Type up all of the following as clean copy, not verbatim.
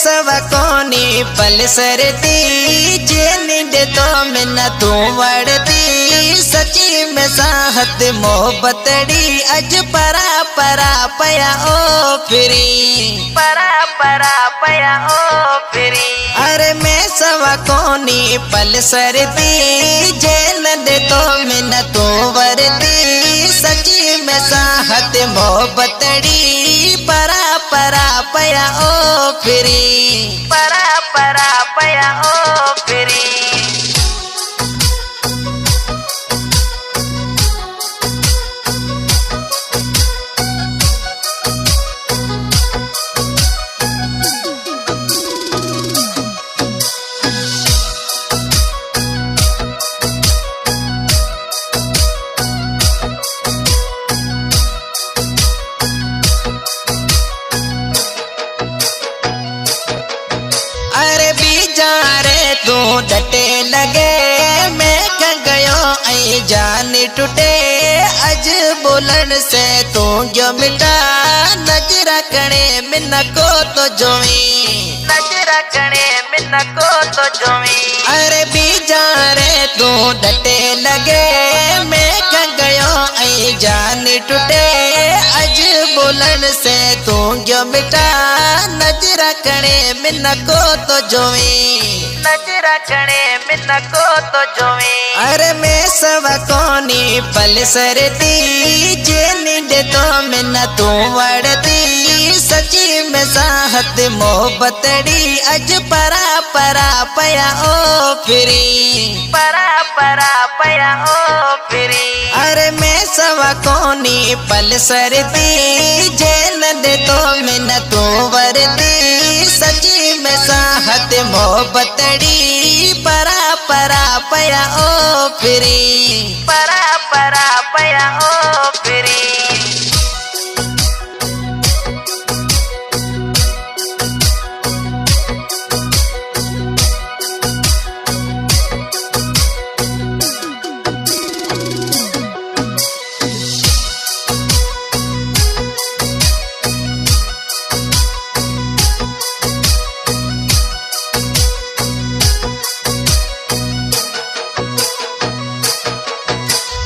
सवा कोनी पल सरती जे नींद तो में न तू वड़ती सची में साहत मोहब्बतड़ी अज परा परा पया ओ फिरी परा परा पया ओ फिरी। अरे मैं सवा कोनी पल सरती जे नींद तो में न तू वड़ती सची में साहत मोहब्बतड़ी परा परा पया ओ फिरी परा परा पया ओ फिरी। अरे बीजा रे तू डटे लगे मैं गयो आई जान टूटे अज बोलन से तू जो मिटा नजरा कणे मिन को तो जोवी नजरा कणे मिन को तो जोवी। अरे बीजा रे तू डटे लगे मैं गयो आई जान टूटे अज बोलन से तू जो मिटा नजरा कणे मिन को तो जोवी नजरा कणे मिन को तो जोवी। अरे मैं सवा कोनी पल सरती जे नींद तो मिन तू वड़ती सची में साहत मोहब्बतड़ी अज परा परा पया ओ फिरी परा परा पया ओ फिरी। अरे मैं सवा कोनी पल सरती जे नींद तो मिन तू वड़ती सची में साहत मोहब्बतड़ी परा परा पया ओ फिरी परा परा पया ओ फिरी।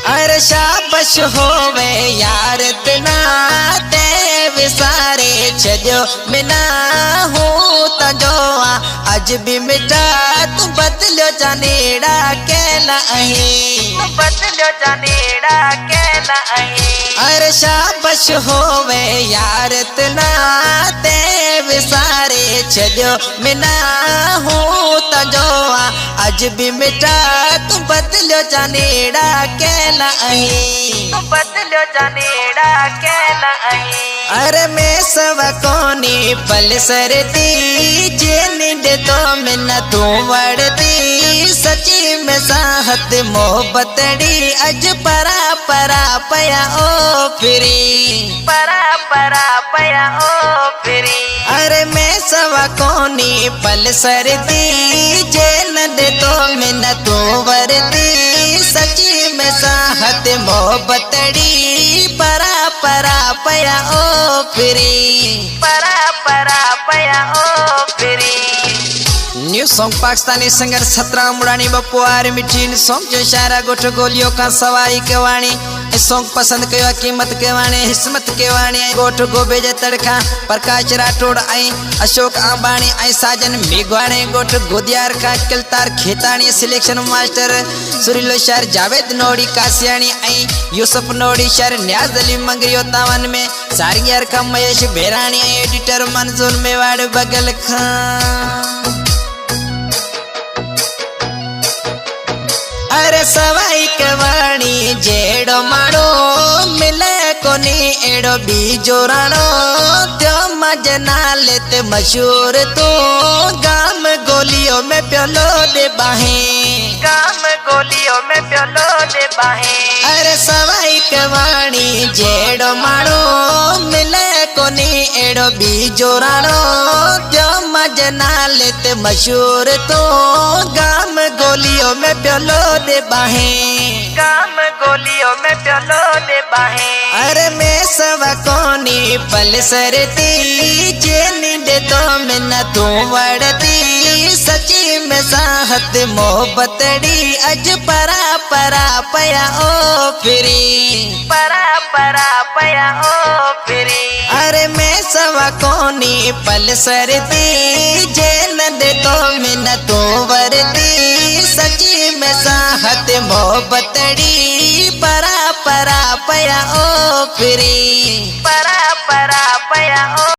अरे शाबाश होवे यार तना ते विसारे छजो मिना हूँ तजोआ अज भी मिटा तू बदलो जानेड़ा कहला अही बदलो जानेड़ा कहला अही। अरे शाबाश होवे यार तना ते विसारे छजो मिना हूँ तजोआ अज भी मिटा तू बदलो जानेड़ा कहला अही बदलो जानेड़ा कहला अही। अरे मैं सवा कोनी पल सरती जे नींद तो मिन तू वड़ती सची में साहत मोहब्बतड़ी अज परा परा पया ओ फिरी परा परा पया ओ फिरी। अरे मैं सवा कोनी पल सरती जे नींद तो मिन तू वड़ती सची में साहत मोहब्बतड़ी परा परा पया ओ फिरी परा परा पया ओ फिरी। न्यू सॉन्ग पाकिस्तानी सिंगर सतरा मुड़ानी बपुआर मिठीन सॉन्ग जो शायरा गोठ गोलियों का सवाई के वाणी सॉन्ग पसंद कयो कीमत के वाणी हिस्मत के वाणी गोठ गोबेज तड़खा प्रकाश राठौड़ आई अशोक आंबाणी आई साजन मेघवाणी गोठ गोदियार का किलतार खेताणी सिलेक्शन मास्टर सुरीलो शायर जावेद नोड़ी कासियाणी आई यूसुफ नोड़ी शायर न्याज अली मंगरियो तावन में सारियार का महेश बेरानी एडिटर मंजूर मेवाड़ बगल खां। अरे सवाई कवाणी जेड़ो माड़ो मिले कोनी एड़ो बीजो राणो त्यो मजना लेते मशहूर तो गाम गोलियों में प्योलो दे बाहे गाम गोलियों में प्योलो दे बाहे। अरे सवाई कवाणी जेड़ो माड़ो मिले कोनी एड़ो बीजो राणो त्यो मजना लेते मशहूर तो गाम गोलियों में प्योलो दे बाहे गाम गोलियों में प्योलो दे बाहे। अरे मैं सवा कोनी पल सरती जे नींद तो मिन तू वड़ती सची में साहत मोहब्बतड़ी अज परा परा पया ओ फिरी परा परा पया ओ फिरी। अरे मैं सवा कोनी पल सरती जेल दे तो मिन तू वरती सची में साहत मोहब्बतड़ी परा परा पया ओ फिरी।